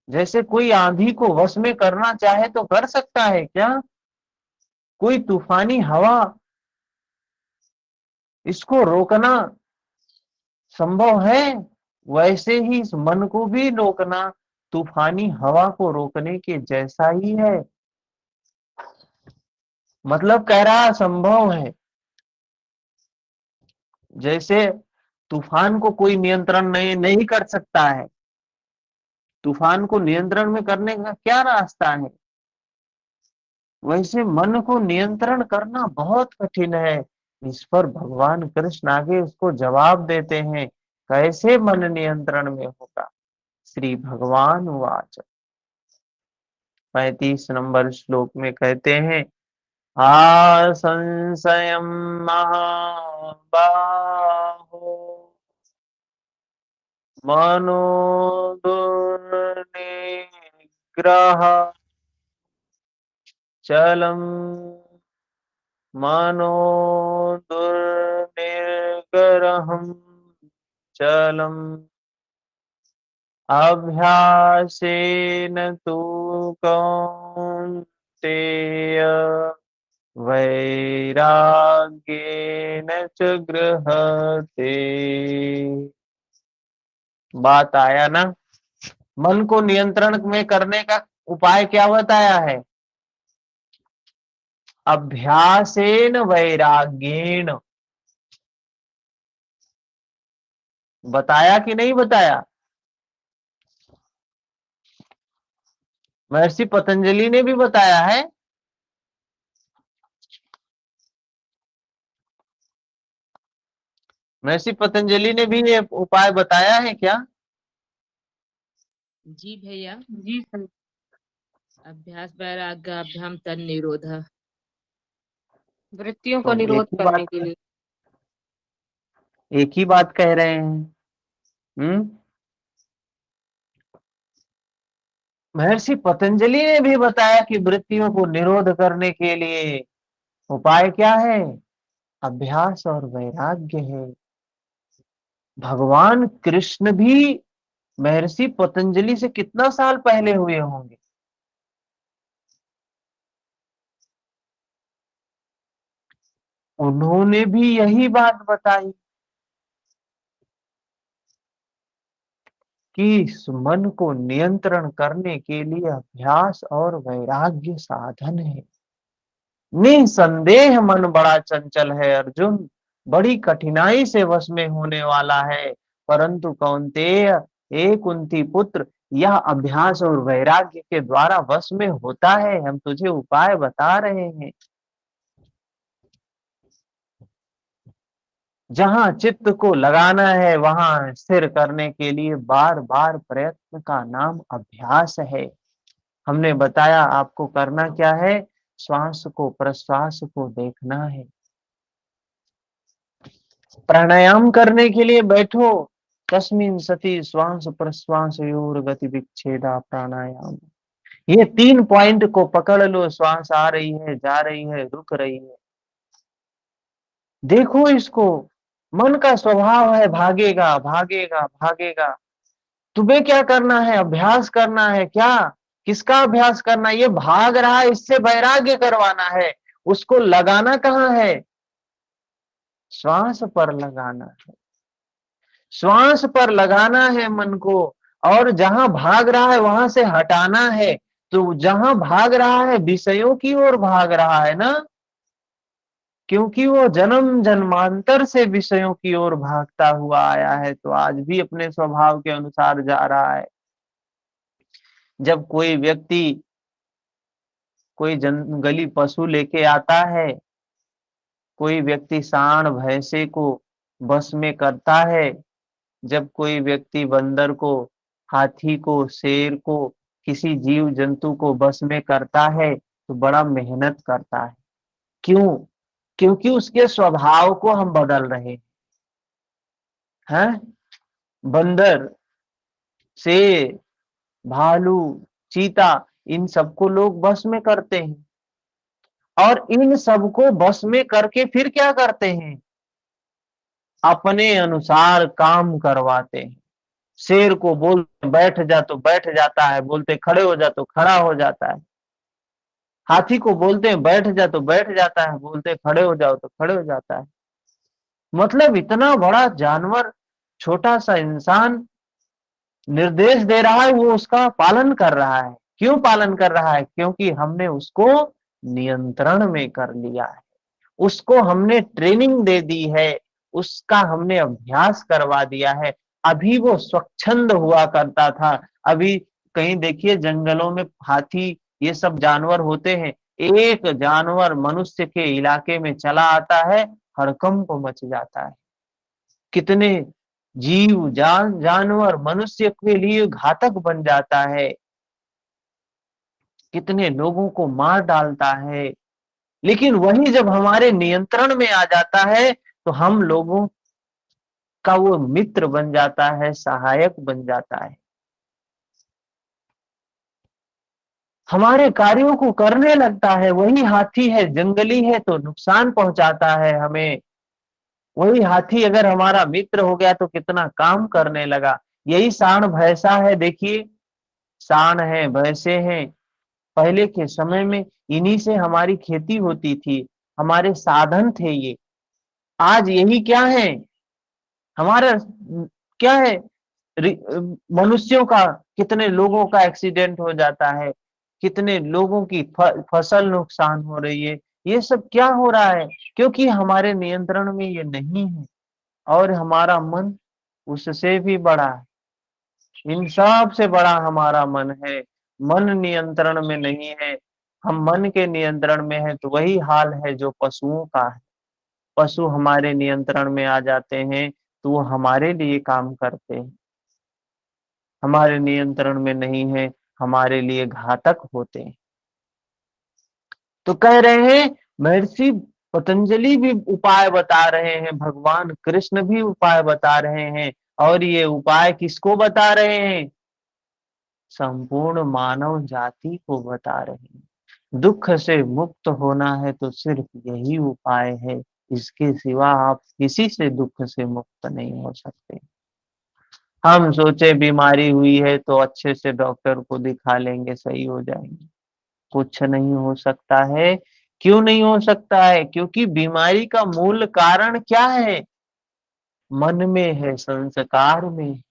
Speaker 1: जैसे कोई आंधी को वश में करना चाहे तो कर सकता है क्या? कोई तूफानी हवा, इसको रोकना संभव है? वैसे ही इस मन को भी रोकना तूफानी हवा को रोकने के जैसा ही है। मतलब कह रहा संभव है। जैसे तूफान को कोई नियंत्रण नहीं कर सकता है, तूफान को नियंत्रण में करने का क्या रास्ता है, वैसे मन को नियंत्रण करना बहुत कठिन है। इस पर भगवान कृष्ण आगे उसको जवाब देते हैं, कैसे मन नियंत्रण में होगा। श्री भगवान वाच 35 नंबर श्लोक में कहते हैं, हा संशय महाबाहो मनो दुर्निग्रह चलम मनो दुर्निग्रहं चलम अभ्यासेन तु कौन्तेय वैराग्येन च गृह्यते। बात आया ना? मन को नियंत्रण में करने का उपाय क्या बताया है? अभ्यासेन वैराग्येन। बताया कि नहीं बताया? महर्षि पतंजलि ने भी बताया है। महर्षि पतंजलि ने भी ये उपाय बताया है क्या?
Speaker 2: जी भैया।
Speaker 1: जी सर।
Speaker 2: अभ्यास वैराग्याभ्याम तन निरोध।
Speaker 3: वृत्तियों
Speaker 1: तो
Speaker 3: को
Speaker 1: एक
Speaker 3: निरोध
Speaker 1: ही
Speaker 3: करने
Speaker 1: बात
Speaker 3: के लिए।
Speaker 1: एक ही बात कह रहे हैं। महर्षि पतंजलि ने भी बताया कि वृत्तियों को निरोध करने के लिए उपाय क्या है? अभ्यास और वैराग्य है। भगवान कृष्ण भी महर्षि पतंजलि से कितना साल पहले हुए होंगे? उन्होंने भी यही बात बताई कि इस मन को नियंत्रण करने के लिए अभ्यास और वैराग्य साधन है। निसंदेह मन बड़ा चंचल है अर्जुन, बड़ी कठिनाई से वश में होने वाला है, परंतु कौन्तेय, हे कुंती पुत्र, यह अभ्यास और वैराग्य के द्वारा वश में होता है। हम तुझे उपाय बता रहे हैं। जहां चित्त को लगाना है वहां स्थिर करने के लिए बार बार प्रयत्न का नाम अभ्यास है। हमने बताया आपको करना क्या है? श्वास को प्रश्वास को देखना है। प्राणायाम करने के लिए बैठो, तस्मिन् सति श्वास प्रश्वासयोर गति विच्छेदा प्राणायाम। ये 3 पॉइंट को पकड़ लो। श्वास आ रही है, जा रही है, रुक रही है, देखो इसको। मन का स्वभाव है भागेगा भागेगा भागेगा। तुम्हें क्या करना है? अभ्यास करना है। क्या? किसका अभ्यास करना है? ये भाग रहा है, इससे वैराग्य करवाना है। उसको लगाना कहाँ है? श्वास पर लगाना है। श्वास पर लगाना है मन को, और जहां भाग रहा है वहां से हटाना है। तो जहां भाग रहा है विषयों की ओर भाग रहा है ना, क्योंकि वो जन्म जन्मांतर से विषयों की ओर भागता हुआ आया है, तो आज भी अपने स्वभाव के अनुसार जा रहा है। जब कोई व्यक्ति कोई जंगली पशु लेके आता है, कोई व्यक्ति सांड भैंसे को बस में करता है, जब कोई व्यक्ति बंदर को, हाथी को, शेर को, किसी जीव जंतु को बस में करता है, तो बड़ा मेहनत करता है। क्यों? क्योंकि उसके स्वभाव को हम बदल रहे हैं। बंदर, शेर, भालू, चीता, इन सबको लोग बस में करते हैं, और इन सबको बस में करके फिर क्या करते हैं? अपने अनुसार काम करवाते हैं। शेर को बोलते बैठ जा तो बैठ जाता है, बोलते खड़े हो जा तो खड़ा हो जाता है। हाथी को बोलते हैं बैठ जा तो बैठ जाता है, बोलते खड़े हो जाओ तो खड़े हो जाता है। मतलब इतना बड़ा जानवर, छोटा सा इंसान निर्देश दे रहा है, वो उसका पालन कर रहा है। क्यों पालन कर रहा है? क्योंकि हमने उसको नियंत्रण में कर लिया है, उसको हमने ट्रेनिंग दे दी है, उसका हमने अभ्यास करवा दिया है। अभी वो स्वच्छंद हुआ करता था। अभी कहीं देखिए जंगलों में हाथी, ये सब जानवर होते हैं, एक जानवर मनुष्य के इलाके में चला आता है, हड़कंप मच जाता है। कितने जीव जानवर मनुष्य के लिए घातक बन जाता है, कितने लोगों को मार डालता है। लेकिन वही जब हमारे नियंत्रण में आ जाता है, तो हम लोगों का वो मित्र बन जाता है, सहायक बन जाता है, हमारे कार्यों को करने लगता है। वही हाथी है, जंगली है तो नुकसान पहुंचाता है हमें। वही हाथी अगर हमारा मित्र हो गया तो कितना काम करने लगा। यही सांड भैंसा है, देखिए, सांड है, भैंसे हैं, पहले के समय में इन्हीं से हमारी खेती होती थी, हमारे साधन थे ये। आज यही क्या है हमारा? क्या है? मनुष्यों का, कितने लोगों का एक्सीडेंट हो जाता है, कितने लोगों की फसल नुकसान हो रही है। ये सब क्या हो रहा है? क्योंकि हमारे नियंत्रण में ये नहीं है, और हमारा मन उससे भी बड़ा है। इन सब से बड़ा हमारा मन है। मन नियंत्रण में नहीं है, हम मन के नियंत्रण में है, तो वही हाल है जो पशुओं का है। पशु हमारे नियंत्रण में आ जाते हैं तो वो हमारे लिए काम करते हैं, हमारे नियंत्रण में नहीं है, हमारे लिए घातक होते हैं। तो कह रहे हैं महर्षि पतंजलि भी उपाय बता रहे हैं, भगवान कृष्ण भी उपाय बता रहे हैं, और ये उपाय किसको बता रहे हैं? संपूर्ण मानव जाति को बता रहे हैं। दुख से मुक्त होना है तो सिर्फ यही उपाय है, इसके सिवा आप किसी से दुख से मुक्त नहीं हो सकते। हम सोचे बीमारी हुई है तो अच्छे से डॉक्टर को दिखा लेंगे, सही हो जाएंगे। कुछ नहीं हो सकता है। क्यों नहीं हो सकता है? क्योंकि बीमारी का मूल कारण क्या है? मन में है, संस्कार में है,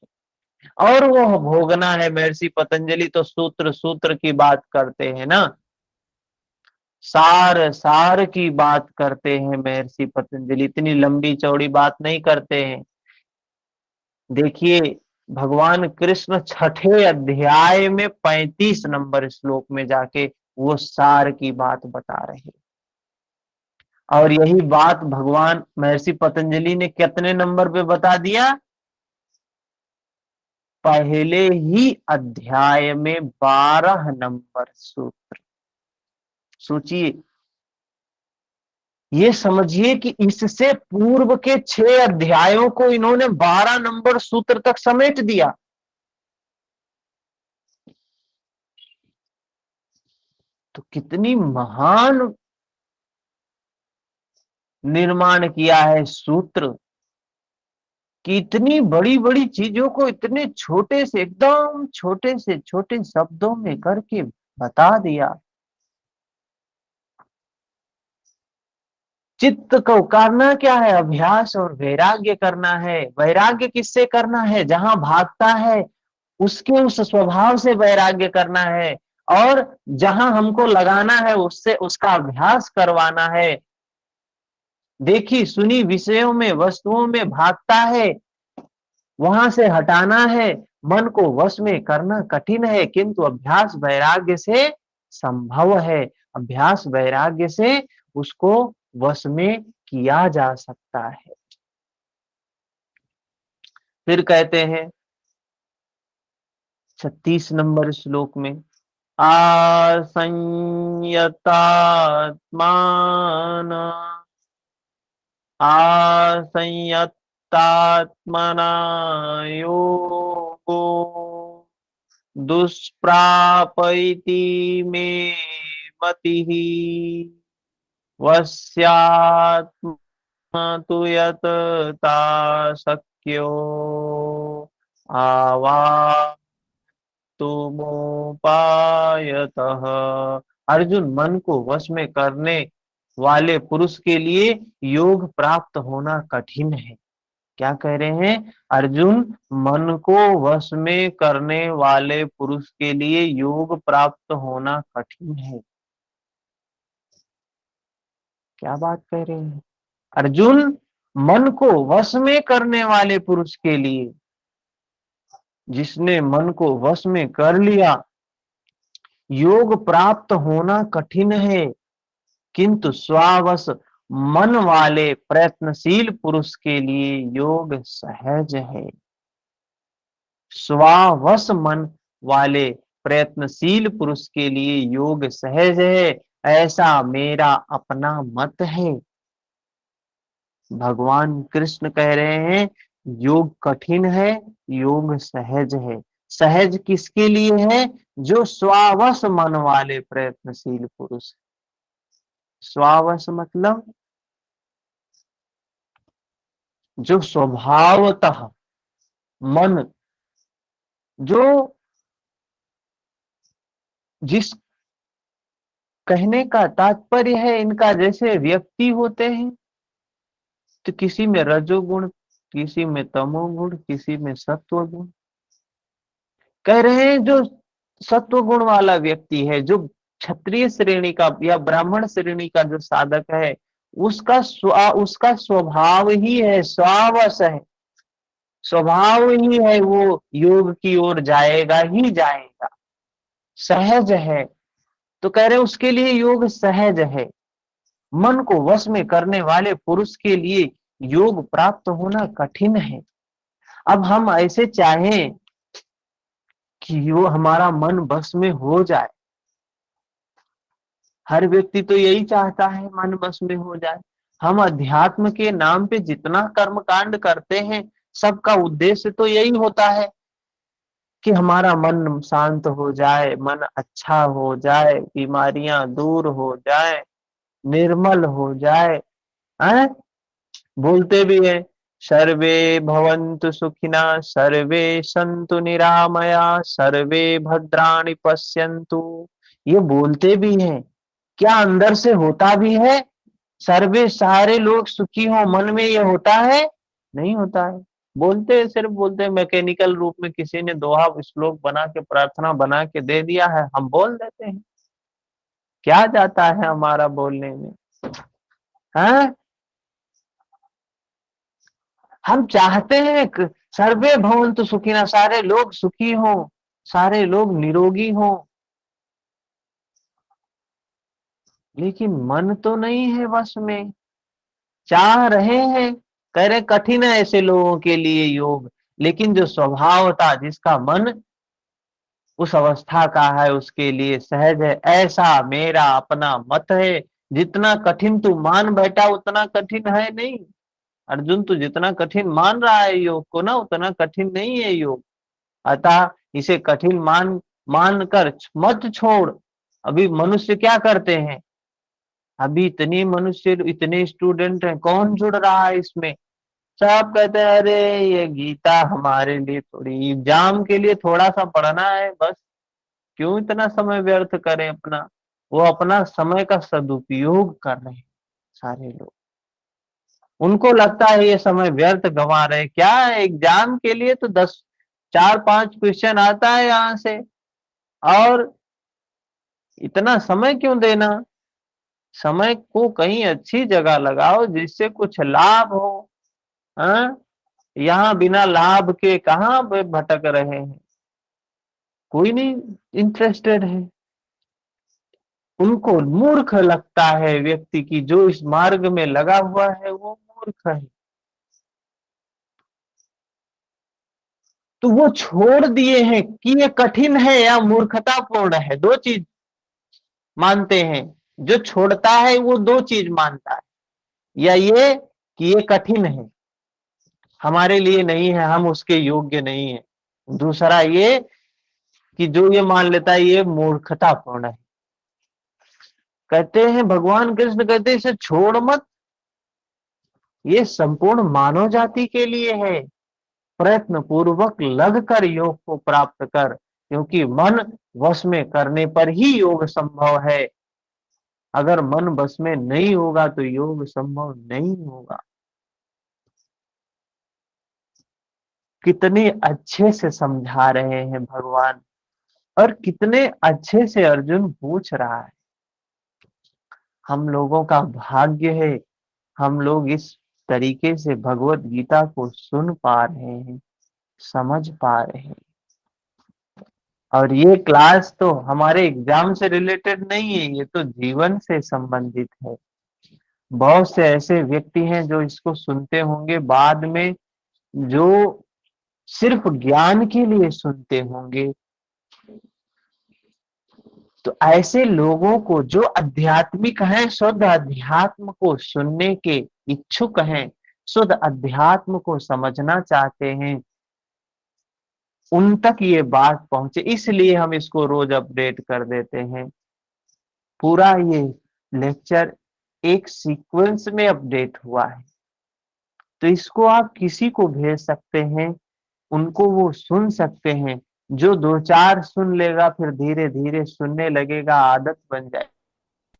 Speaker 1: और वो भोगना है। महर्षि पतंजलि तो सूत्र सूत्र की बात करते हैं ना, सार सार की बात करते हैं महर्षि पतंजलि, इतनी लंबी चौड़ी बात नहीं करते हैं। देखिए, भगवान कृष्ण छठे अध्याय में 35 नंबर श्लोक में जाके वो सार की बात बता रहे हैं। और यही बात भगवान महर्षि पतंजलि ने कितने नंबर पे बता दिया? पहले ही अध्याय में 12 नंबर सूत्र। सोचिए, ये समझिए कि इससे पूर्व के 6 अध्यायों को इन्होंने 12 नंबर सूत्र तक समेट दिया। तो कितनी महान निर्माण किया है सूत्र, कि इतनी बड़ी बड़ी चीजों को इतने छोटे से, एकदम छोटे से छोटे शब्दों में करके बता दिया। चित्त को करना क्या है? अभ्यास और वैराग्य करना है। वैराग्य किससे करना है? जहां भागता है उसके उस स्वभाव से वैराग्य करना है, और जहां हमको लगाना है उससे उसका अभ्यास करवाना है। देखी सुनी विषयों में, वस्तुओं में भागता है, वहां से हटाना है। मन को वश में करना कठिन है, किंतु अभ्यास वैराग्य से संभव है। अभ्यास वैराग्य से उसको वश में किया जा सकता है। फिर कहते हैं 36 नंबर श्लोक में, आसंयतात्मान आसंयतात्मना योगो दुष्प्रापैति मे मतिः वस्यात्मा तु यत् शक्यो आवाप्तुमुपायतः। अर्जुन, मन को वश में करने वाले पुरुष के लिए योग प्राप्त होना कठिन है। क्या कह रहे हैं अर्जुन? मन को वश में करने वाले पुरुष के लिए योग प्राप्त होना कठिन है। क्या बात कह रहे हैं अर्जुन? मन को वश में करने वाले पुरुष के लिए, जिसने मन को वश में कर लिया, योग प्राप्त होना कठिन है, किंतु स्वावश मन वाले प्रयत्नशील पुरुष के लिए योग सहज है। स्वावश मन वाले प्रयत्नशील पुरुष के लिए योग सहज है, ऐसा मेरा अपना मत है। भगवान कृष्ण कह रहे हैं योग कठिन है, योग सहज है। सहज किसके लिए है? जो स्वावश मन वाले प्रयत्नशील पुरुष। स्वावश मतलब जो स्वभावतः मन, जो जिस कहने का तात्पर्य है, इनका जैसे व्यक्ति होते हैं तो किसी में रजोगुण, किसी में तमोगुण, किसी में सत्वगुण। कह रहे हैं जो सत्व गुण वाला व्यक्ति है, जो क्षत्रिय श्रेणी का या ब्राह्मण श्रेणी का जो साधक है, उसका स्वभाव ही है, स्वावश है, स्वभाव ही है, वो योग की ओर जाएगा ही जाएगा, सहज है। तो कह रहे उसके लिए योग सहज है। मन को वश में करने वाले पुरुष के लिए योग प्राप्त होना कठिन है। अब हम ऐसे चाहें कि वो हमारा मन बस में हो जाए, हर व्यक्ति तो यही चाहता है मन बस में हो जाए, हम अध्यात्म के नाम पे जितना कर्म कांड करते हैं, सबका उद्देश्य तो यही होता है कि हमारा मन शांत हो जाए, मन अच्छा हो जाए, बीमारियां दूर हो जाए, निर्मल हो जाए। हैं? बोलते भी है, सर्वे भवन्तु सुखिना, सर्वे सन्तु निरामया, सर्वे भद्राणि पश्यन्तु। ये बोलते भी हैं, क्या अंदर से होता भी है? सर्वे सारे लोग सुखी हो, मन में ये होता है? नहीं होता है। बोलते हैं, सिर्फ बोलते हैं, मैकेनिकल रूप में किसी ने दोहा श्लोक बना के प्रार्थना बना के दे दिया है, हम बोल देते हैं। क्या जाता है हमारा बोलने में? हैं? हम चाहते हैं कि सर्वे भवन्तु सुखिनः, सारे लोग सुखी हो, सारे लोग निरोगी हो, लेकिन मन तो नहीं है वश में। चाह रहे हैं, कह रहे कठिन है ऐसे लोगों के लिए योग, लेकिन जो स्वभाव था, जिसका मन उस अवस्था का है, उसके लिए सहज है। ऐसा मेरा अपना मत है। जितना कठिन तू मान बैठा उतना कठिन है नहीं। अर्जुन, तू जितना कठिन मान रहा है योग को ना, उतना कठिन नहीं है योग। अतः इसे कठिन मान कर मत छोड़। अभी मनुष्य क्या करते हैं? अभी इतने मनुष्य, इतने स्टूडेंट हैं, कौन जुड़ रहा है इसमें? सब कहते हैं अरे ये गीता हमारे लिए थोड़ी, एग्जाम के लिए थोड़ा सा पढ़ना है बस, क्यों इतना समय व्यर्थ करें अपना। वो अपना समय का सदुपयोग कर रहे हैं सारे लोग। उनको लगता है ये समय व्यर्थ गंवा रहे। क्या है, एग्जाम के लिए तो 4-5 क्वेश्चन आता है यहाँ से, और इतना समय क्यों देना? समय को कहीं अच्छी जगह लगाओ जिससे कुछ लाभ हो। हाँ? यहाँ बिना लाभ के कहाँ पे भटक रहे हैं? कोई नहीं इंटरेस्टेड है। उनको मूर्ख लगता है व्यक्ति की जो इस मार्ग में लगा हुआ है वो मूर्ख है। तो वो छोड़ दिए हैं कि ये कठिन है या मूर्खतापूर्ण है, दो चीज मानते हैं। जो छोड़ता है वो दो चीज मानता है, या ये कि ये कठिन है, हमारे लिए नहीं है, हम उसके योग्य नहीं है। दूसरा ये कि जो ये मान लेता है ये मूर्खतापूर्ण है। कहते हैं, भगवान कृष्ण कहते हैं इसे छोड़ मत, ये संपूर्ण मानव जाति के लिए है। प्रयत्न पूर्वक लग कर योग को प्राप्त कर, क्योंकि मन वश में करने पर ही योग संभव है। अगर मन बस में नहीं होगा तो योग संभव नहीं होगा। कितने अच्छे से समझा रहे हैं भगवान, और कितने अच्छे से अर्जुन पूछ रहा है। हम लोगों का भाग्य है, हम लोग इस तरीके से भगवत गीता को सुन पा रहे हैं, समझ पा रहे हैं। और ये क्लास तो हमारे एग्जाम से रिलेटेड नहीं है, ये तो जीवन से संबंधित है। बहुत से ऐसे व्यक्ति हैं जो इसको सुनते होंगे बाद में, जो सिर्फ ज्ञान के लिए सुनते होंगे। तो ऐसे लोगों को जो आध्यात्मिक हैं, शुद्ध अध्यात्म को सुनने के इच्छुक हैं, शुद्ध अध्यात्म को समझना चाहते हैं, उन तक ये बात पहुंचे, इसलिए हम इसको रोज अपडेट कर देते हैं। पूरा ये लेक्चर एक सीक्वेंस में अपडेट हुआ है, तो इसको आप किसी को भेज सकते हैं, उनको वो सुन सकते हैं। जो 2-4 सुन लेगा फिर धीरे धीरे सुनने लगेगा, आदत बन जाए।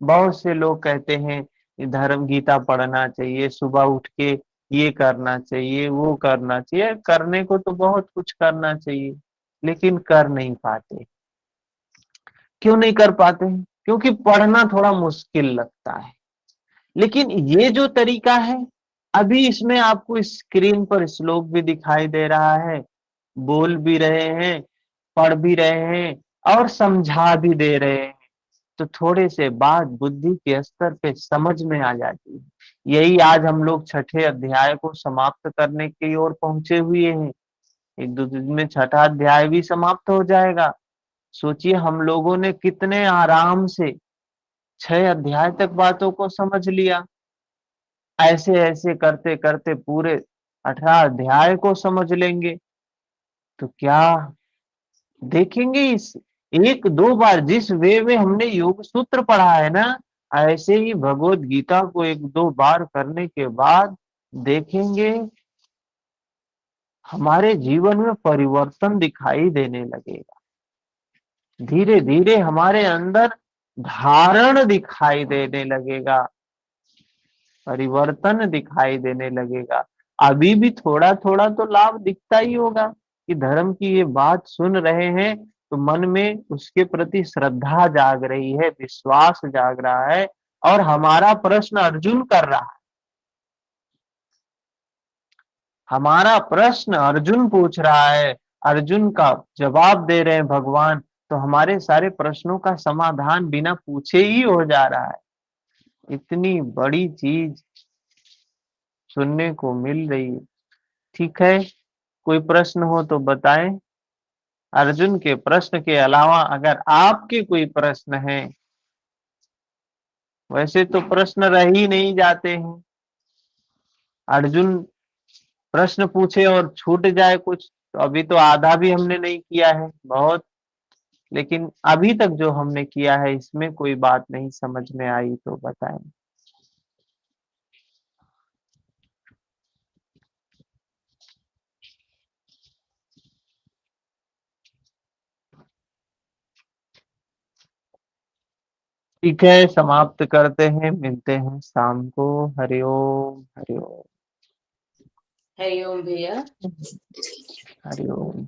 Speaker 1: बहुत से लोग कहते हैं धर्म गीता पढ़ना चाहिए, सुबह उठ के ये करना चाहिए, वो करना चाहिए। करने को तो बहुत कुछ करना चाहिए, लेकिन कर नहीं पाते। क्यों नहीं कर पाते हैं? क्योंकि पढ़ना थोड़ा मुश्किल लगता है। लेकिन ये जो तरीका है, अभी इसमें आपको स्क्रीन पर श्लोक भी दिखाई दे रहा है, बोल भी रहे हैं, पढ़ भी रहे हैं और समझा भी दे रहे हैं। तो थोड़े से बाद बुद्धि के स्तर पे समझ में आ जाती है। यही आज हम लोग छठे अध्याय को समाप्त करने की ओर पहुंचे हुए हैं। 1-2 दिन में छठा अध्याय भी समाप्त हो जाएगा। सोचिए हम लोगों ने कितने आराम से 6 अध्याय तक बातों को समझ लिया। ऐसे ऐसे करते करते पूरे 18 अध्याय को समझ लेंगे तो क्या देखेंगे इस एक दो बार जिस वे में हमने योग सूत्र पढ़ा है ना, ऐसे ही भगवत गीता को एक दो बार करने के बाद देखेंगे हमारे जीवन में परिवर्तन दिखाई देने लगेगा। धीरे धीरे हमारे अंदर धारण दिखाई देने लगेगा, परिवर्तन दिखाई देने लगेगा। अभी भी थोड़ा थोड़ा तो लाभ दिखता ही होगा कि धर्म की ये बात सुन रहे हैं तो मन में उसके प्रति श्रद्धा जाग रही है, विश्वास जाग रहा है। और हमारा प्रश्न अर्जुन कर रहा है, हमारा प्रश्न अर्जुन पूछ रहा है, अर्जुन का जवाब दे रहे हैं भगवान, तो हमारे सारे प्रश्नों का समाधान बिना पूछे ही हो जा रहा है। इतनी बड़ी चीज सुनने को मिल रही है। ठीक है, कोई प्रश्न हो तो बताएं। अर्जुन के प्रश्न के अलावा अगर आपके कोई प्रश्न है, वैसे तो प्रश्न रह ही नहीं जाते हैं। अर्जुन प्रश्न पूछे और छूट जाए कुछ, तो अभी तो आधा भी हमने नहीं किया है बहुत, लेकिन अभी तक जो हमने किया है इसमें कोई बात नहीं समझ में आई तो बताएं। ठीक है, समाप्त करते हैं, मिलते हैं शाम को। हरिओम हरिओम।
Speaker 2: हरिओम भैया।
Speaker 1: हरिओम।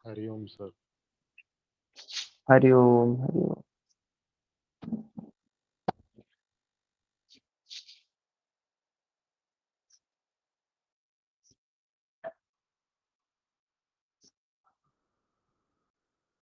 Speaker 3: हरिओम सर।
Speaker 1: हरिओम हरिओम।